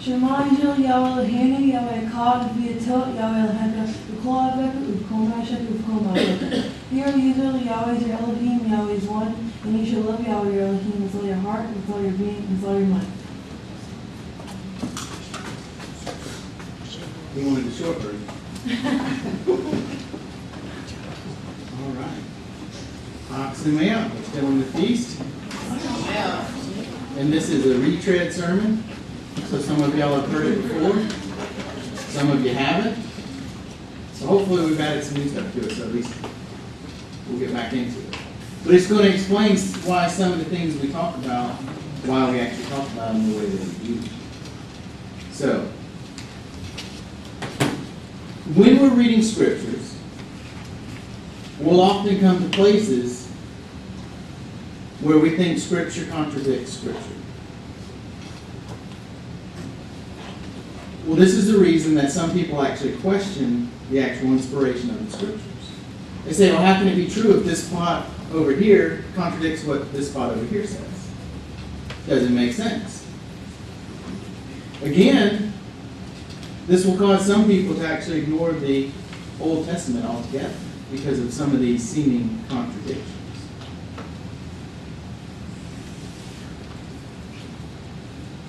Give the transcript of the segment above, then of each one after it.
שמע ישראל יהוה אלוהינו יהוה אחד ויתו יהוה אלוהינו בכל אבק ובכל משק ובכל מעלה. Hear Israel, Yahweh is your Elohim, Yahweh is one, and you shall love Yahweh your Elohim with all your heart, with all your being, with all your mind. We wanted a short version. All right. Oxymail, we're still in the feast. And this is a retread sermon. So some of y'all have heard it before. Some of you haven't. So hopefully we've added some new stuff to it, so at least we'll get back into it. But it's going to explain why some of the things we talk about, why we actually talk about them the way that we do. So, when we're reading scriptures, we'll often come to places where we think scripture contradicts scripture. Well, this is the reason that some people actually question the actual inspiration of the scriptures. They say, well, how can it be true if this spot over here contradicts what this spot over here says? Doesn't make sense. Again, this will cause some people to actually ignore the Old Testament altogether because of some of these seeming contradictions.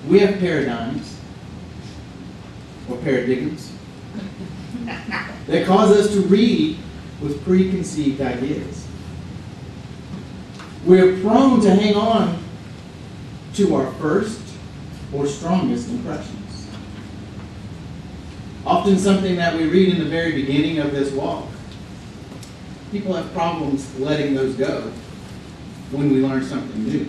We have paradigms or paradigms that cause us to read with preconceived ideas. We're prone to hang on to our first or strongest impressions. Often something that we read in the very beginning of this walk. People have problems letting those go when we learn something new,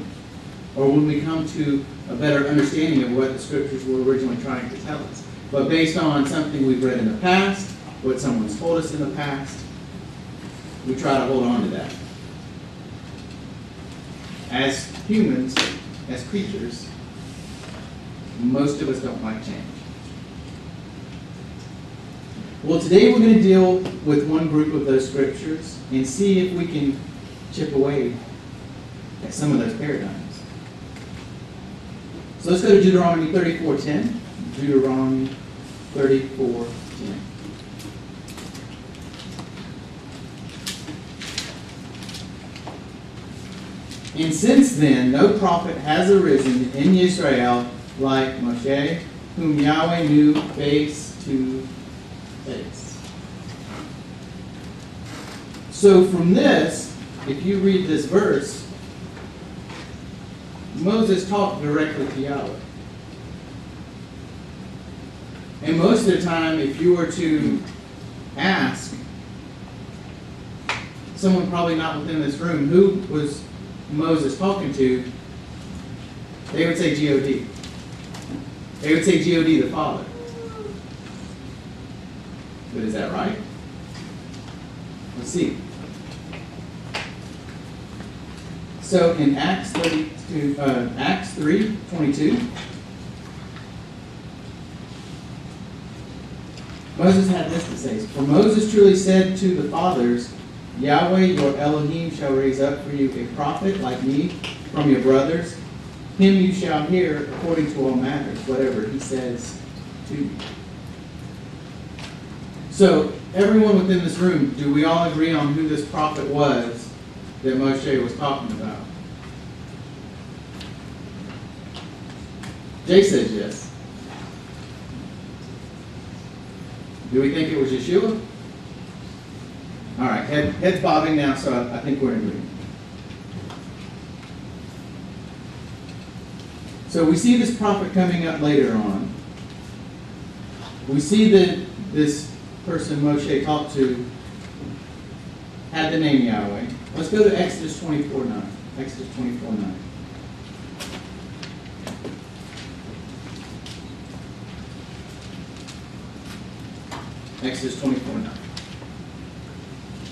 or when we come to a better understanding of what the scriptures were originally trying to tell us. But based on something we've read in the past, what someone's told us in the past, we try to hold on to that. As humans, as creatures, most of us don't like change. Well, today we're going to deal with one group of those scriptures and see if we can chip away at some of those paradigms. So let's go to Deuteronomy 34:10. Deuteronomy 34:10. And since then, no prophet has arisen in Israel like Moshe, whom Yahweh knew face to face. So from this, if you read this verse, Moses talked directly to Yahweh. And most of the time, if you were to ask someone probably not within this room, who was Moses talking to, they would say G-O-D. They would say G-O-D, the Father. But is that right? Let's see. So in Acts 3:22, Moses had this to say. For Moses truly said to the fathers, Yahweh your Elohim shall raise up for you a prophet like me from your brothers. Him you shall hear according to all matters, whatever he says to you. So, everyone within this room, do we all agree on who this prophet was that Moshe was talking about? Jay says yes. Do we think it was Yahshua? All right, head's bobbing now, so I think we're in agreement. So we see this prophet coming up later on. We see that this person Moshe talked to had the name Yahweh. Let's go to Exodus 24:9. Exodus 24:9. Exodus 24:9.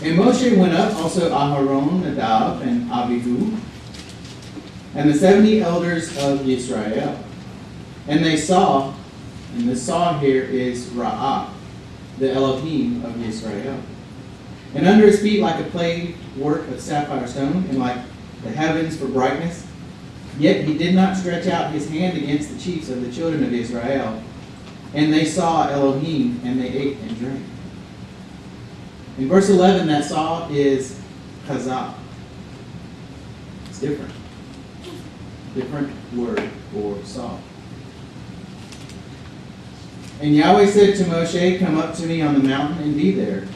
And Moshe went up, also Aharon, Nadab, and Abihu, and the 70 elders of Israel. And they saw, and the saw here is Ra'ah, the Elohim of Israel. And under his feet like a played work of sapphire stone, and like the heavens for brightness. Yet he did not stretch out his hand against the chiefs of the children of Israel, And they saw Elohim, and they ate and drank. In verse 11, that saw is chazah. It's different. Different word for saw. And Yahweh said to Moshe, come up to me on the mountain and be there,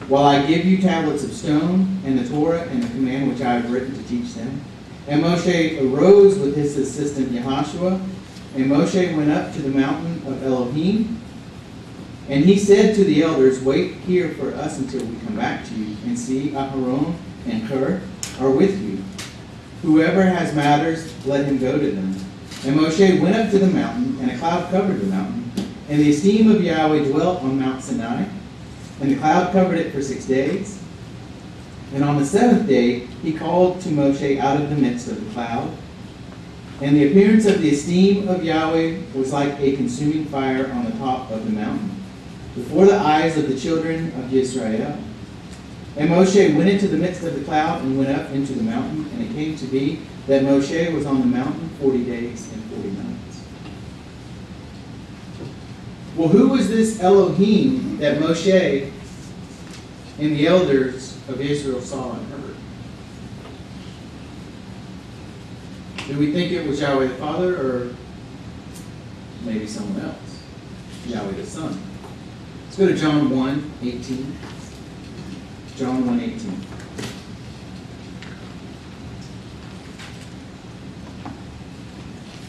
while I give you tablets of stone and the Torah and the command which I have written to teach them. And Moshe arose with his assistant Yahshua, and Moshe went up to the mountain of Elohim. And he said to the elders, wait here for us until we come back to you. And see, Aharon and Hur are with you. Whoever has matters, let him go to them. And Moshe went up to the mountain, and a cloud covered the mountain. And the esteem of Yahweh dwelt on Mount Sinai. And the cloud covered it for 6 days. And on the 7th day, he called to Moshe out of the midst of the cloud. And the appearance of the esteem of Yahweh was like a consuming fire on the top of the mountain, before the eyes of the children of Israel. And Moshe went into the midst of the cloud and went up into the mountain. And it came to be that Moshe was on the mountain 40 days and 40 nights. Well, who was this Elohim that Moshe and the elders of Israel saw and heard? Do we think it was Yahweh the Father, or maybe someone else? Yahweh the Son. Let's go to John 1:18. John 1:18.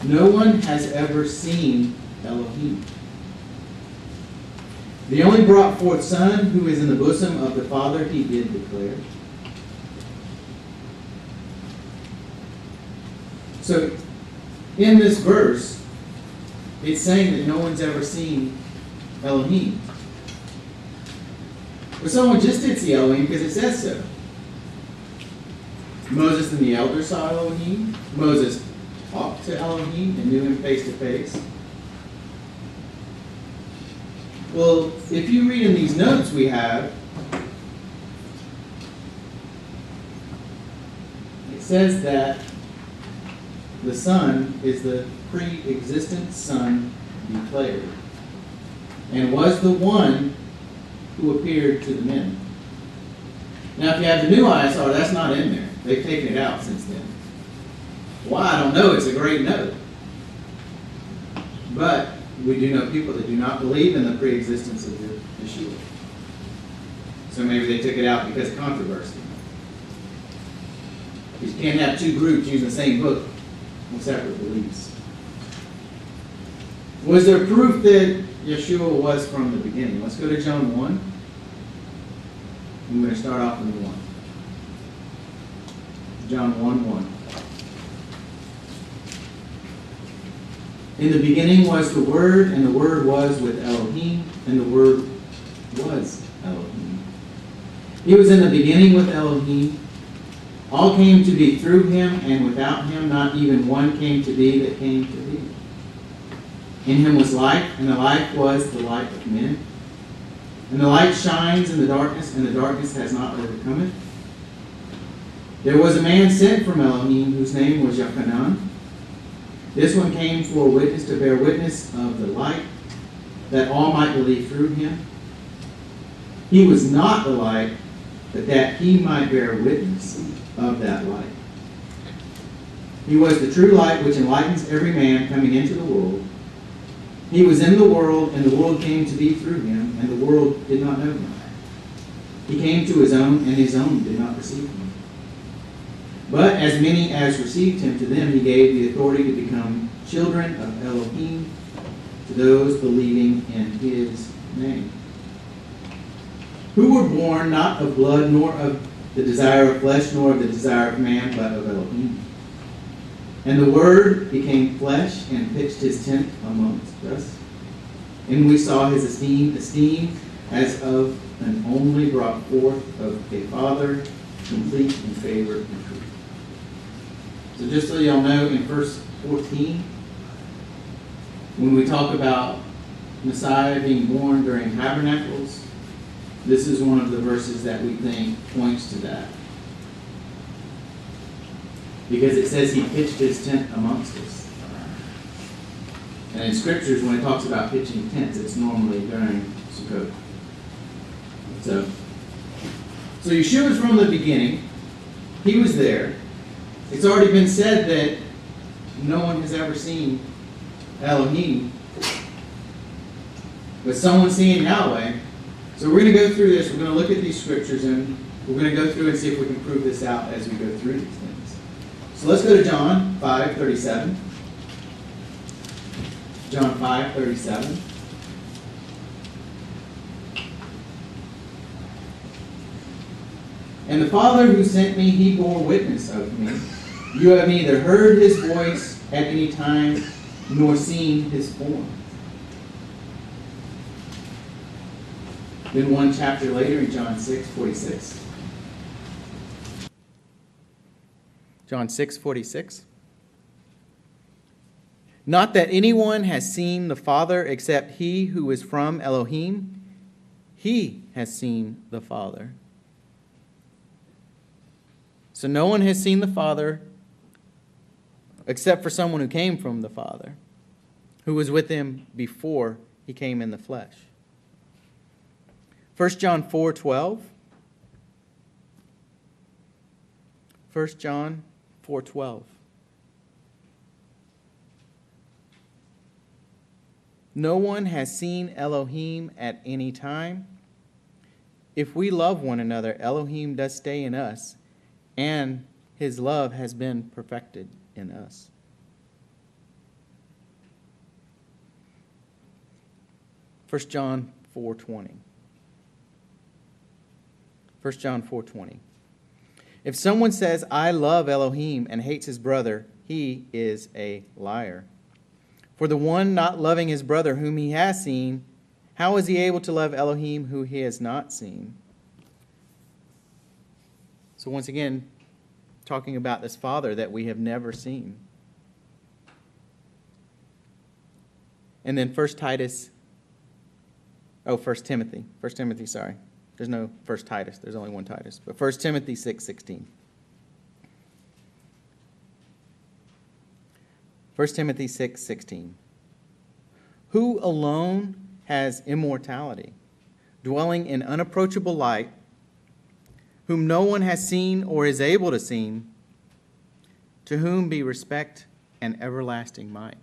No one has ever seen Elohim. The only brought forth Son, who is in the bosom of the Father, he did declare. So, in this verse, it's saying that no one's ever seen Elohim. But someone just did see Elohim because it says so. Moses and the elders saw Elohim. Moses talked to Elohim and knew him face to face. Well, if you read in these notes we have, it says that the Son is the pre-existent Son declared, and was the one who appeared to the men. Now, if you have the new ISR, that's not in there. They've taken it out since then. Why? I don't know. It's a great note. But we do know people that do not believe in the pre-existence of Yahshua. So maybe they took it out because of controversy. You can't have two groups using the same book with separate beliefs. Was there proof that Yahshua was from the beginning? Let's go to John 1. I'm going to start off in 1. John 1:1. In the beginning was the Word, and the Word was with Elohim, and the Word was Elohim. He was in the beginning with Elohim. All came to be through him, and without him not even one came to be that came to be. In him was life, and the life was the light of men. And the light shines in the darkness, and the darkness has not overcome it. There was a man sent from Elohim, whose name was Yahshua. This one came for a witness, to bear witness of the light, that all might believe through him. He was not the light, but that he might bear witness of that light. He was the true light which enlightens every man coming into the world. He was in the world, and the world came to be through him, and the world did not know him. He came to his own, and his own did not receive him. But as many as received him, to them he gave the authority to become children of Elohim, to those believing in his name, who were born not of blood, nor of the desire of flesh, nor of the desire of man, but of Elohim. And the Word became flesh and pitched his tent amongst us. And we saw his esteem as of an only brought forth of a Father, complete in favor and truth. So just so y'all know, in verse 14, when we talk about Messiah being born during tabernacles, this is one of the verses that we think points to that. Because it says he pitched his tent amongst us. And in scriptures, when it talks about pitching tents, it's normally during Sukkot. So Yahshua is from the beginning. He was there. It's already been said that no one has ever seen Elohim, but someone's seeing Yahweh. So we're going to go through this. We're going to look at these scriptures, and we're going to go through and see if we can prove this out as we go through these things. So let's go to John 5:37. John 5:37. And the Father who sent me, he bore witness of me. You have neither heard his voice at any time, nor seen his form. Then one chapter later in John 6:46. John 6:46. Not that anyone has seen the Father except he who is from Elohim. He has seen the Father. So no one has seen the Father except for someone who came from the Father, who was with him before he came in the flesh. 1 John 4:12. 1 John 4:12. No one has seen Elohim at any time. If we love one another, Elohim does stay in us, and his love has been perfected in us. First John 4:20. 1 John 4:20. If someone says, I love Elohim, and hates his brother, he is a liar. For the one not loving his brother whom he has seen, how is he able to love Elohim who he has not seen? So once again, talking about this Father that we have never seen. And then 1 Timothy, sorry. There's no 1 Titus, there's only one Titus. But 1 Timothy 6:16. 1 Timothy 6:16. Who alone has immortality, dwelling in unapproachable light, whom no one has seen or is able to see, to whom be respect and everlasting might.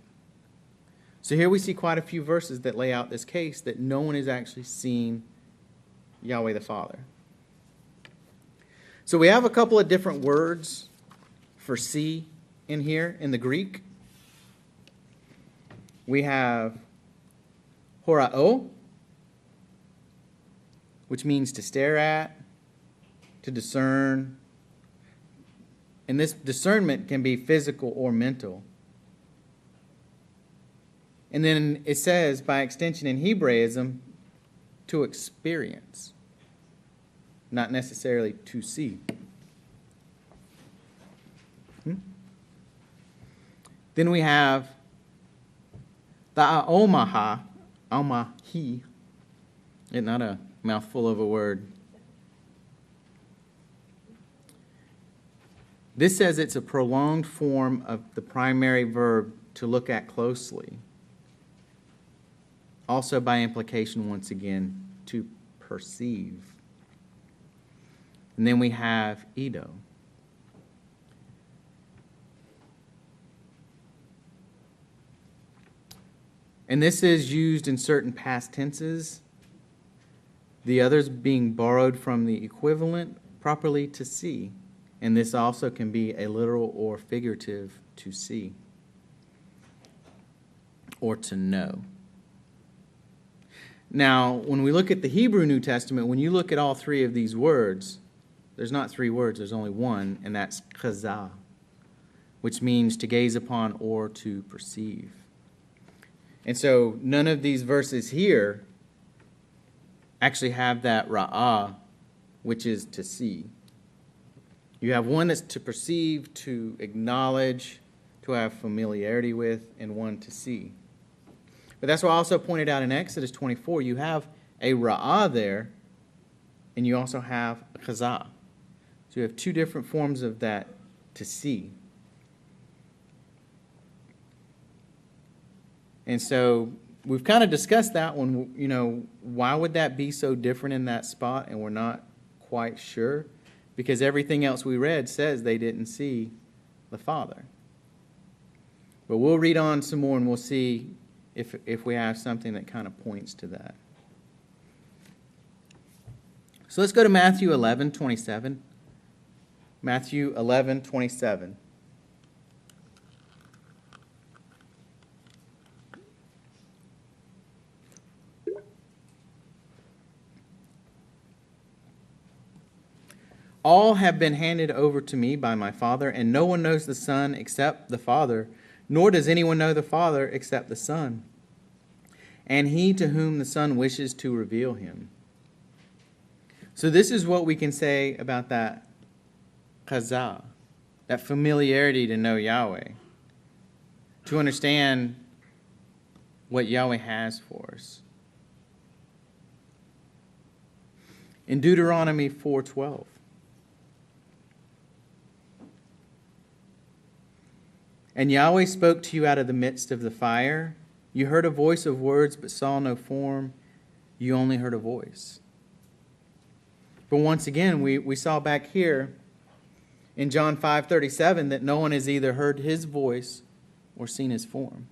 So here we see quite a few verses that lay out this case that no one has actually seen Yahweh the Father. So we have a couple of different words for see in here in the Greek. We have horao, which means to stare at, to discern. And this discernment can be physical or mental. And then it says, by extension in Hebraism, to experience, not necessarily to see. Then we have the aomaha, almahi. It's not a mouthful of a word. This says it's a prolonged form of the primary verb to look at closely. Also by implication, once again, to perceive. And then we have Edo. And this is used in certain past tenses, the others being borrowed from the equivalent, properly to see. And this also can be a literal or figurative to see or to know. Now, when we look at the Hebrew New Testament, when you look at all three of these words, there's not three words, there's only one, and that's chazah, which means to gaze upon or to perceive. And so none of these verses here actually have that ra'ah, which is to see. You have one that's to perceive, to acknowledge, to have familiarity with, and one to see. But that's what I also pointed out in Exodus 24. You have a ra'ah there, and you also have a chazah. So you have two different forms of that to see. And so we've kind of discussed that one, why would that be so different in that spot? And we're not quite sure, because everything else we read says they didn't see the Father. But we'll read on some more and we'll see if we have something that kind of points to that. So let's go to Matthew 11:27. Matthew 11:27. All have been handed over to me by my Father, and no one knows the Son except the Father, nor does anyone know the Father except the Son, and he to whom the Son wishes to reveal him. So this is what we can say about that chazah, that familiarity to know Yahweh, to understand what Yahweh has for us. In Deuteronomy 4:12, and Yahweh spoke to you out of the midst of the fire. You heard a voice of words, but saw no form. You only heard a voice. But once again, we saw back here in John 5:37 that no one has either heard his voice or seen his form.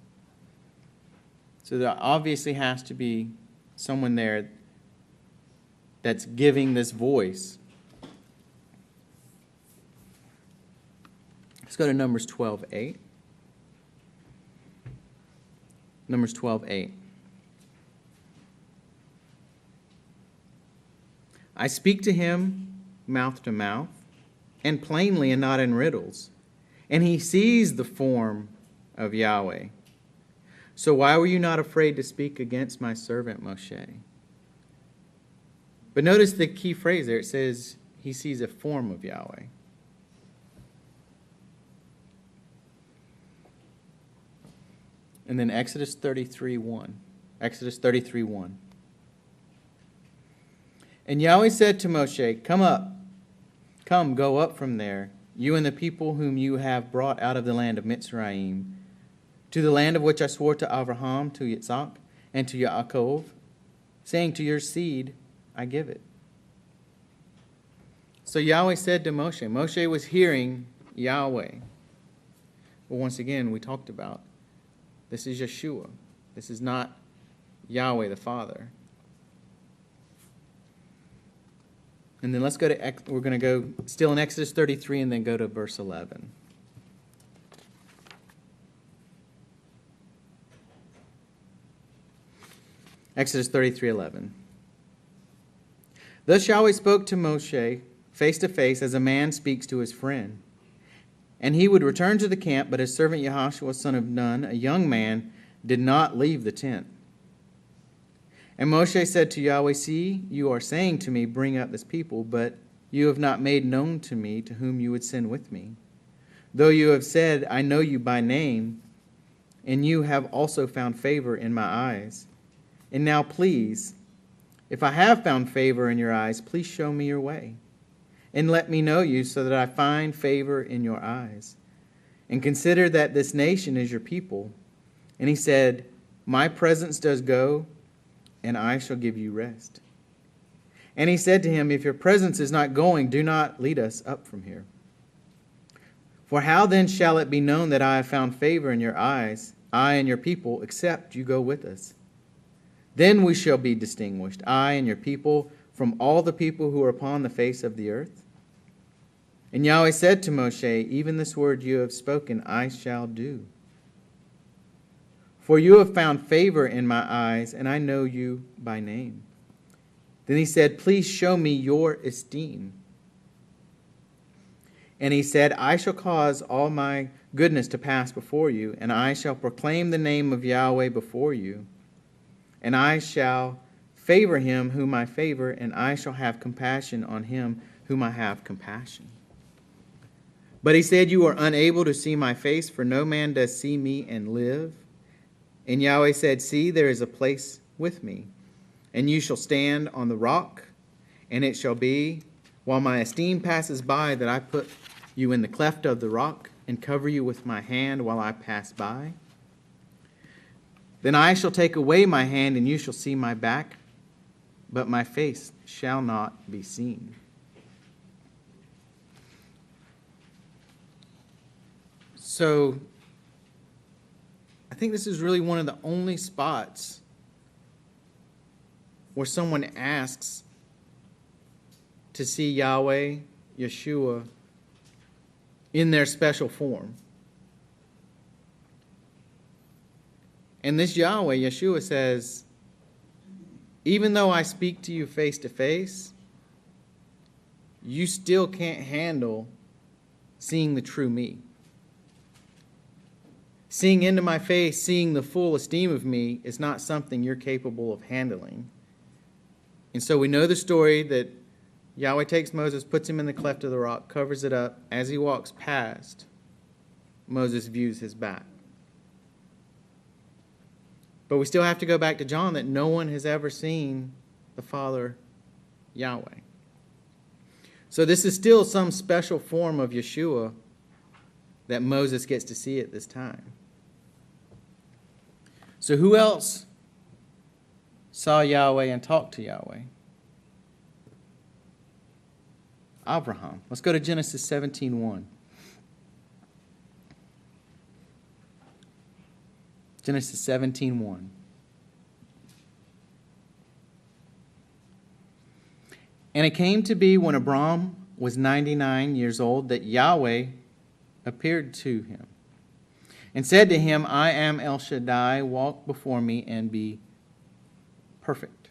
So there obviously has to be someone there that's giving this voice. Let's go to Numbers 12:8. Numbers 12:8. I speak to him mouth to mouth, and plainly and not in riddles, and he sees the form of Yahweh. So why were you not afraid to speak against my servant Moshe? But notice the key phrase there. It says he sees a form of Yahweh. And then Exodus 33:1. Exodus 33:1. And Yahweh said to Moshe, Come, go up from there, you and the people whom you have brought out of the land of Mitzrayim, to the land of which I swore to Abraham, to Yitzhak, and to Yaakov, saying, to your seed I give it. So Yahweh said to Moshe. Moshe was hearing Yahweh. But once again, we talked about this is Yahshua. This is not Yahweh the Father. And then we're going to go still in Exodus 33 and then go to verse 11. Exodus 33:11. Thus Yahweh spoke to Moshe face to face as a man speaks to his friend. And he would return to the camp, but his servant Yahshua, son of Nun, a young man, did not leave the tent. And Moshe said to Yahweh, See, you are saying to me, bring up this people, but you have not made known to me to whom you would send with me. Though you have said, I know you by name, and you have also found favor in my eyes. And now please, if I have found favor in your eyes, please show me your way. And let me know you so that I find favor in your eyes. And consider that this nation is your people. And he said, My presence does go, and I shall give you rest. And he said to him, If your presence is not going, do not lead us up from here. For how then shall it be known that I have found favor in your eyes, I and your people, except you go with us? Then we shall be distinguished, I and your people, from all the people who are upon the face of the earth. And Yahweh said to Moshe, Even this word you have spoken, I shall do. For you have found favor in my eyes, and I know you by name. Then he said, Please show me your esteem. And he said, I shall cause all my goodness to pass before you, and I shall proclaim the name of Yahweh before you. And I shall favor him whom I favor, and I shall have compassion on him whom I have compassion. But he said, You are unable to see my face, for no man does see me and live. And Yahweh said, See, there is a place with me, and you shall stand on the rock, and it shall be, while my esteem passes by, that I put you in the cleft of the rock, and cover you with my hand while I pass by. Then I shall take away my hand, and you shall see my back, but my face shall not be seen. So, I think this is really one of the only spots where someone asks to see Yahweh, Yahshua, in their special form. And this Yahweh, Yahshua, says, even though I speak to you face to face, you still can't handle seeing the true me. Seeing into my face, seeing the full esteem of me is not something you're capable of handling. And so we know the story that Yahweh takes Moses, puts him in the cleft of the rock, covers it up. As he walks past, Moses views his back. But we still have to go back to John that no one has ever seen the Father, Yahweh. So this is still some special form of Yahshua that Moses gets to see at this time. So who else saw Yahweh and talked to Yahweh? Abraham. Let's go to Genesis 17:1. Genesis 17:1. And it came to be when Abram was 99 years old that Yahweh appeared to him and said to him, I am El Shaddai, walk before me and be perfect.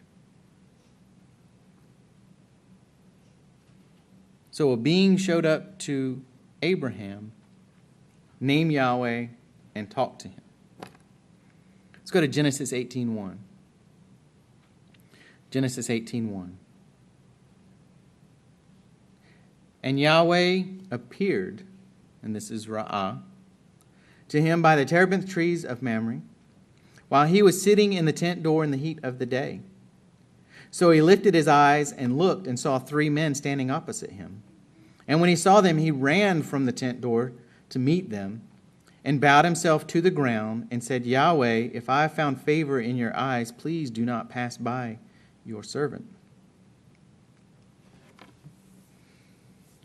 So a being showed up to Abraham, named Yahweh, and talked to him. Let's go to Genesis 18:1. Genesis 18:1. And Yahweh appeared, and this is Ra'ah, to him by the terebinth trees of Mamre, while he was sitting in the tent door in the heat of the day. So he lifted his eyes and looked and saw 3 men standing opposite him. And when he saw them, he ran from the tent door to meet them and bowed himself to the ground and said, Yahweh, if I have found favor in your eyes, please do not pass by your servant.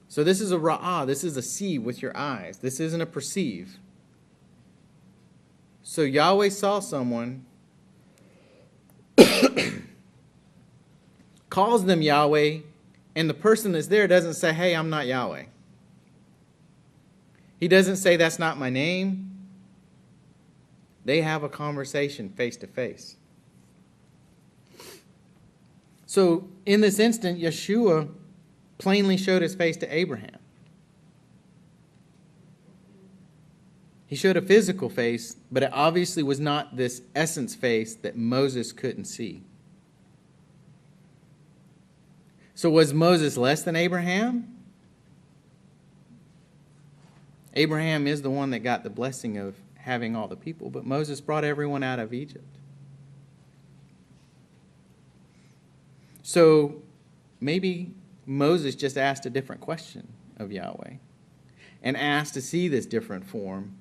So this is a ra'ah, this is a see with your eyes. This isn't a perceive. So Yahweh saw someone, calls them Yahweh, and the person that's there doesn't say, hey, I'm not Yahweh. He doesn't say, that's not my name. They have a conversation face to face. So in this instant, Yahshua plainly showed his face to Abraham. He showed a physical face, but it obviously was not this essence face that Moses couldn't see. So was Moses less than Abraham? Abraham is the one that got the blessing of having all the people, but Moses brought everyone out of Egypt. So maybe Moses just asked a different question of Yahweh and asked to see this different form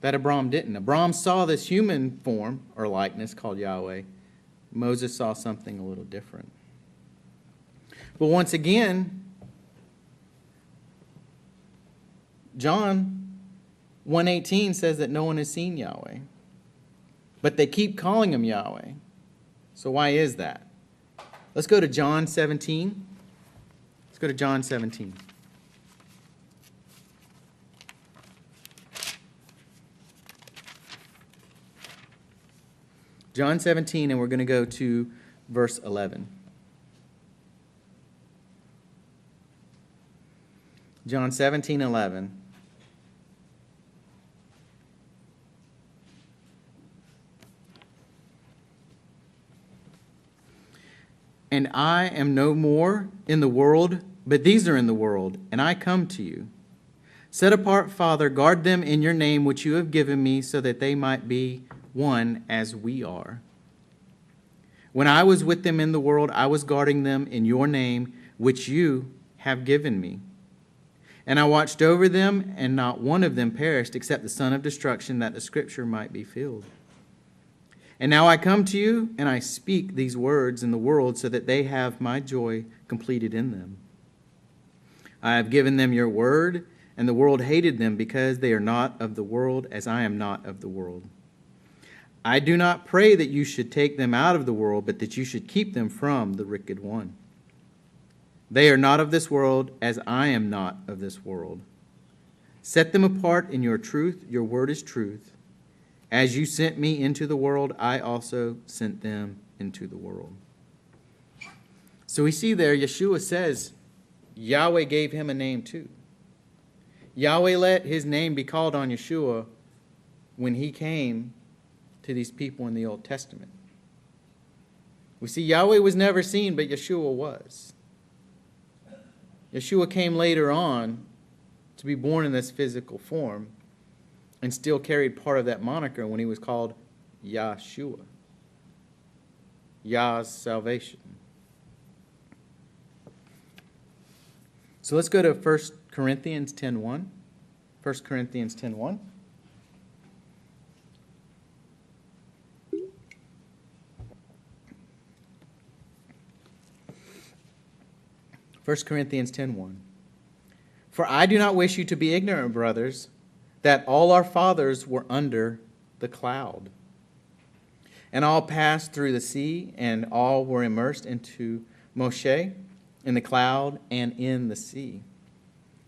that Abram didn't. Abram saw this human form or likeness called Yahweh. Moses saw something a little different. But once again, John 1:18 says that no one has seen Yahweh. But they keep calling him Yahweh. So why is that? Let's go to John 17. Let's go to John 17. John 17, and we're going to go to verse 11. John 17:11. And I am no more in the world, but these are in the world, and I come to you. Set apart, Father, guard them in your name which you have given me, so that they might be one as we are. When I was with them in the world, I was guarding them in your name, which you have given me. And I watched over them, and not one of them perished, except the son of destruction, that the scripture might be filled. And now I come to you, and I speak these words in the world so that they have my joy completed in them. I have given them your word, and the world hated them because they are not of the world, as I am not of the world. I do not pray that you should take them out of the world, but that you should keep them from the wicked one. They are not of this world, as I am not of this world. Set them apart in your truth. Your word is truth. As you sent me into the world, I also sent them into the world. So we see there, Yahshua says, Yahweh gave him a name too. Yahweh let his name be called on Yahshua when he came to these people in the Old Testament. We see Yahweh was never seen, but Yahshua was. Yahshua came later on to be born in this physical form, and still carried part of that moniker when he was called Yahshua, Yah's salvation. So let's go to 1 Corinthians 10:1. 1 Corinthians 10:1. First Corinthians 10:1. For I do not wish you to be ignorant, brothers, that all our fathers were under the cloud, and all passed through the sea, and all were immersed into Moshe in the cloud and in the sea.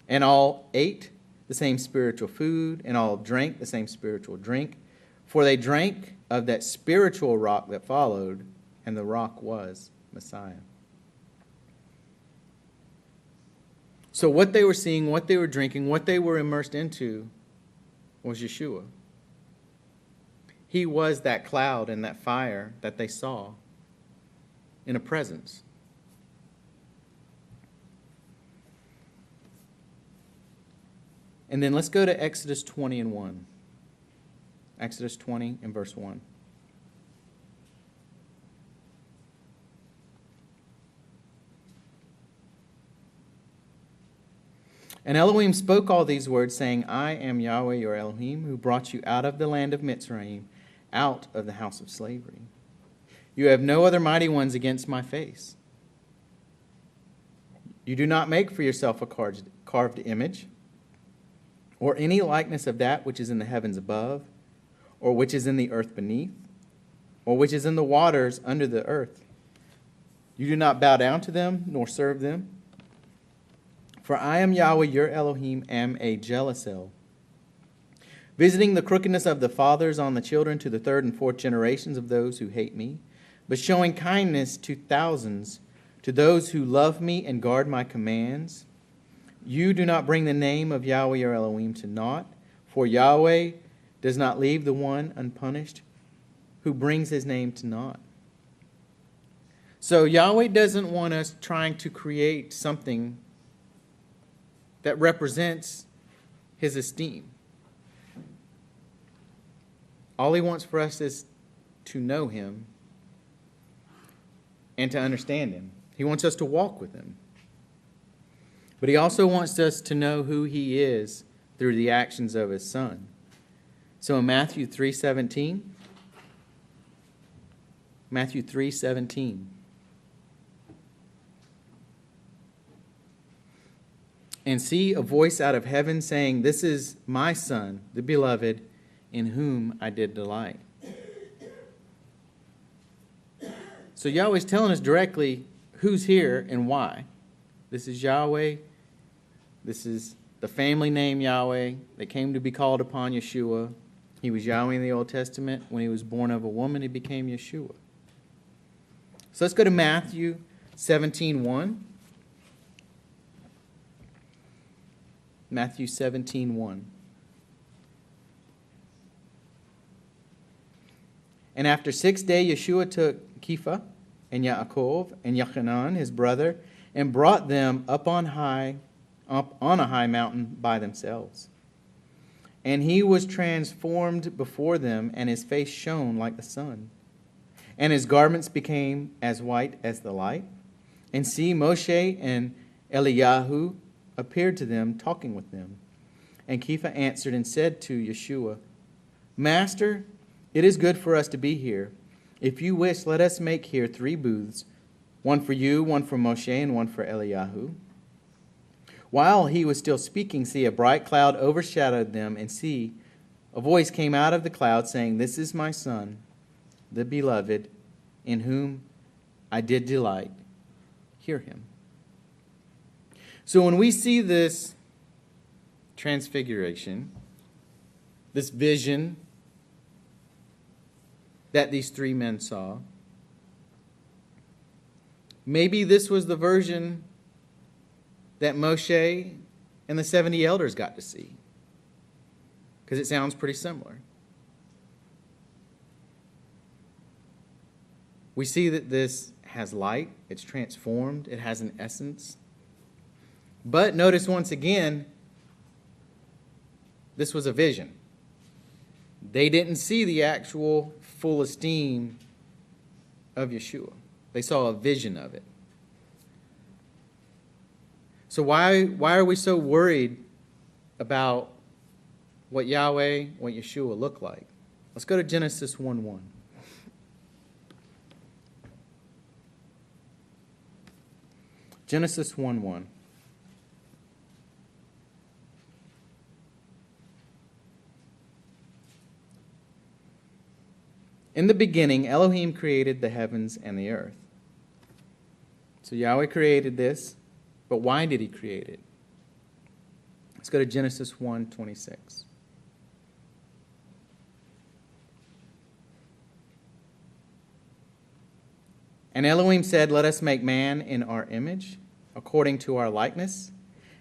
And all ate the same spiritual food, and all drank the same spiritual drink, for they drank of that spiritual rock that followed, and the rock was Messiah. So what they were seeing, what they were drinking, what they were immersed into was Yahshua. He was that cloud and that fire that they saw in a presence. And then let's go to Exodus 20:1. Exodus 20 and verse 1. And Elohim spoke all these words, saying, I am Yahweh your Elohim, who brought you out of the land of Mitzrayim, out of the house of slavery. You have no other mighty ones against my face. You do not make for yourself a carved image, or any likeness of that which is in the heavens above, or which is in the earth beneath, or which is in the waters under the earth. You do not bow down to them, nor serve them. For I am Yahweh, your Elohim, am a jealous El, visiting the crookedness of the fathers on the children to the third and fourth generations of those who hate me, but showing kindness to thousands, to those who love me and guard my commands. You do not bring the name of Yahweh, your Elohim, to naught, for Yahweh does not leave the one unpunished who brings his name to naught. So Yahweh doesn't want us trying to create something that represents his esteem. All he wants for us is to know him and to understand him. He wants us to walk with him. But he also wants us to know who he is through the actions of his son. So in Matthew 3:17, Matthew 3:17. And see a voice out of heaven saying, this is my son, the beloved, in whom I did delight. So Yahweh's telling us directly who's here and why. This is Yahweh. This is the family name Yahweh that came to be called upon Yahshua. He was Yahweh in the Old Testament. When he was born of a woman, he became Yahshua. So let's go to Matthew 17:1. Matthew 17:1. And after 6 days, Yahshua took Kepha and Yaakov and Yochanan, his brother, and brought them up on a high mountain by themselves. And he was transformed before them, and his face shone like the sun, and his garments became as white as the light. And see, Moshe and Eliyahu appeared to them, talking with them. And Kepha answered and said to Yahshua, Master, it is good for us to be here. If you wish, let us make here 3 booths, one for you, one for Moshe, and one for Eliyahu. While he was still speaking, see, a bright cloud overshadowed them, and see, a voice came out of the cloud saying, This is my Son, the beloved, in whom I did delight. Hear him. So when we see this transfiguration, this vision that these 3 men saw, maybe this was the version that Moshe and the 70 elders got to see, because it sounds pretty similar. We see that this has light, it's transformed, it has an essence. But notice once again, this was a vision. They didn't see the actual full esteem of Yahshua. They saw a vision of it. So why are we so worried about what Yahweh, what Yahshua looked like? Let's go to Genesis 1:1. Genesis 1:1. In the beginning, Elohim created the heavens and the earth. So Yahweh created this, but why did he create it? Let's go to Genesis 1:26. And Elohim said, Let us make man in our image, according to our likeness,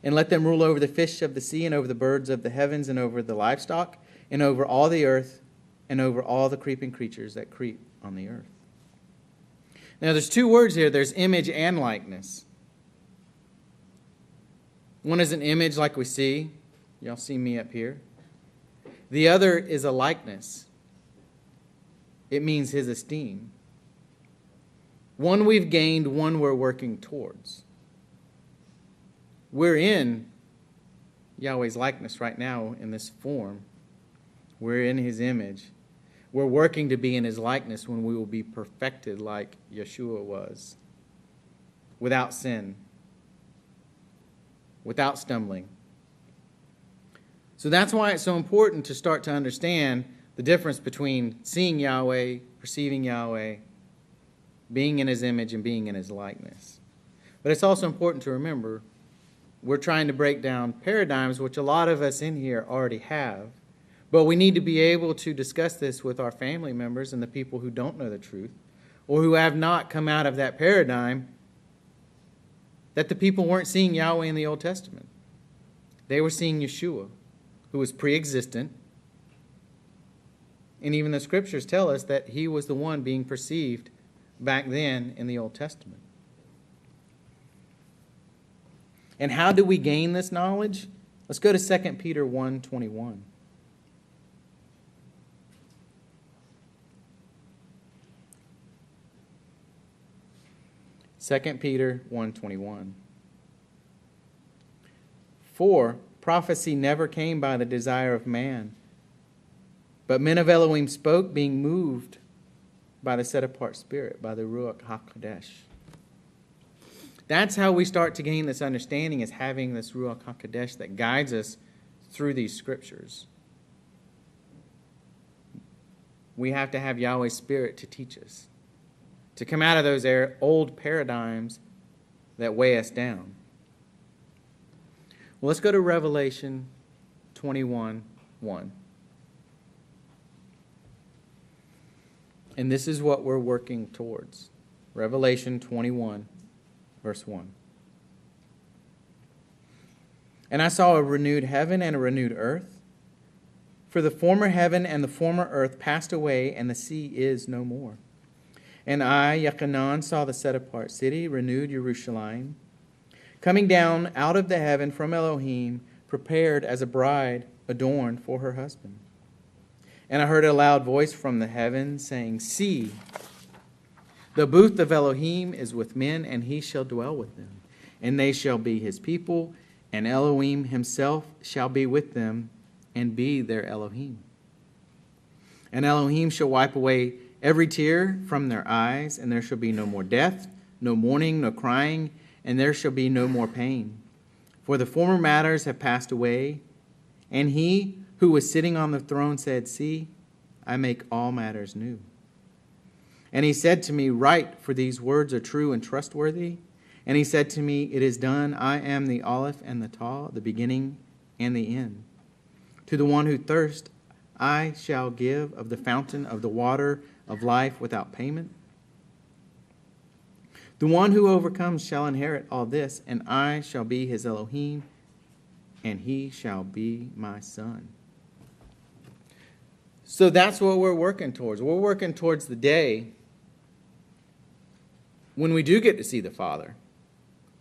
and let them rule over the fish of the sea, and over the birds of the heavens, and over the livestock, and over all the earth, and over all the creeping creatures that creep on the earth. Now there's 2 words here. There's image and likeness. One is an image like we see. Y'all see me up here. The other is a likeness. It means his esteem. One we've gained, one we're working towards. We're in Yahweh's likeness right now in this form. We're in his image. We're working to be in his likeness when we will be perfected like Yahshua was, without sin, without stumbling. So that's why it's so important to start to understand the difference between seeing Yahweh, perceiving Yahweh, being in his image, and being in his likeness. But it's also important to remember we're trying to break down paradigms, which a lot of us in here already have. But we need to be able to discuss this with our family members and the people who don't know the truth, or who have not come out of that paradigm, that the people weren't seeing Yahweh in the Old Testament. They were seeing Yahshua, who was pre-existent. And even the scriptures tell us that he was the one being perceived back then in the Old Testament. And how do we gain this knowledge? Let's go to 2 Peter 1:21. 2 Peter 1:21. For prophecy never came by the desire of man, but men of Elohim spoke, being moved by the set-apart Spirit, by the Ruach HaKodesh. That's how we start to gain this understanding, is having this Ruach HaKodesh that guides us through these scriptures. We have to have Yahweh's Spirit to teach us, to come out of those old paradigms that weigh us down. Well, let's go to Revelation 21:1. And this is what we're working towards. Revelation 21, verse 1. And I saw a renewed heaven and a renewed earth, for the former heaven and the former earth passed away, and the sea is no more. And I, Yochanan, saw the set-apart city, renewed Jerusalem, coming down out of the heaven from Elohim, prepared as a bride adorned for her husband. And I heard a loud voice from the heaven saying, See, the booth of Elohim is with men, and he shall dwell with them. And they shall be his people, and Elohim himself shall be with them, and be their Elohim. And Elohim shall wipe away every tear from their eyes, and there shall be no more death, no mourning, no crying, and there shall be no more pain. For the former matters have passed away. And he who was sitting on the throne said, See, I make all matters new. And he said to me, Write, for these words are true and trustworthy. And he said to me, It is done. I am the Aleph and the Tav, the beginning and the end. To the one who thirsts, I shall give of the fountain of the water of life without payment. The one who overcomes shall inherit all this, and I shall be his Elohim, and he shall be my son. So that's what we're working towards. We're working towards the day when we do get to see the Father,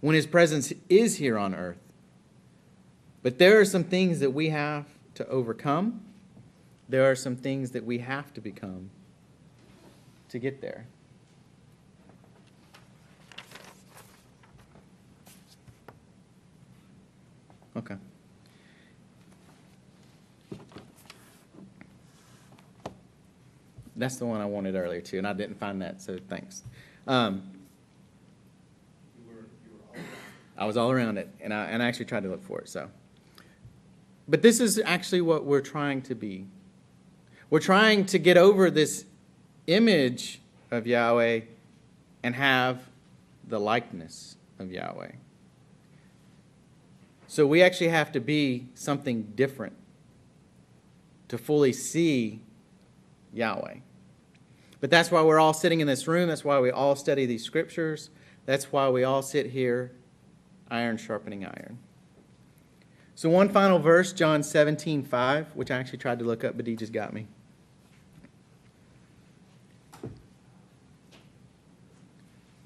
when his presence is here on earth. But there are some things that we have to overcome. There are some things that we have to become to get there. Okay. That's the one I wanted earlier too, and I didn't find that, so thanks. I was all around it, and I actually tried to look for it. So, but this is actually what we're trying to be. We're trying to get over this image of Yahweh and have the likeness of Yahweh. So we actually have to be something different to fully see Yahweh. But that's why we're all sitting in this room. That's why we all study these scriptures. That's why we all sit here, iron sharpening iron. So one final verse, John 17:5, which I actually tried to look up, but he just got me.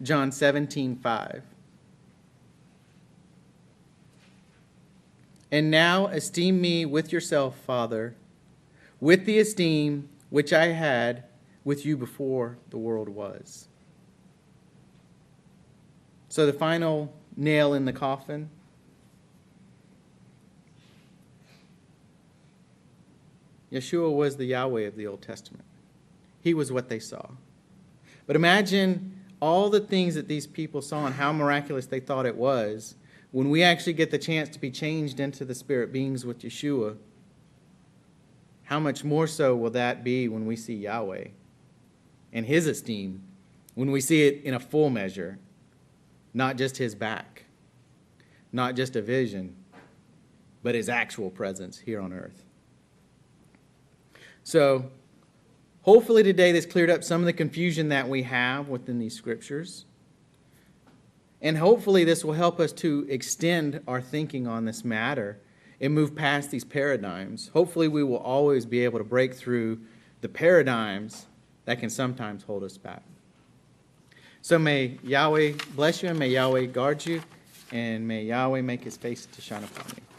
John 17:5. And now esteem me with yourself, Father, with the esteem which I had with you before the world was. So the final nail in the coffin. Yahshua was the Yahweh of the Old Testament. He was what they saw. But imagine all the things that these people saw and how miraculous they thought it was. When we actually get the chance to be changed into the spirit beings with Yahshua, how much more so will that be when we see Yahweh and his esteem, when we see it in a full measure, not just his back, not just a vision, but his actual presence here on earth. So, hopefully today this cleared up some of the confusion that we have within these scriptures. And hopefully this will help us to extend our thinking on this matter and move past these paradigms. Hopefully we will always be able to break through the paradigms that can sometimes hold us back. So may Yahweh bless you, and may Yahweh guard you, and may Yahweh make his face to shine upon you.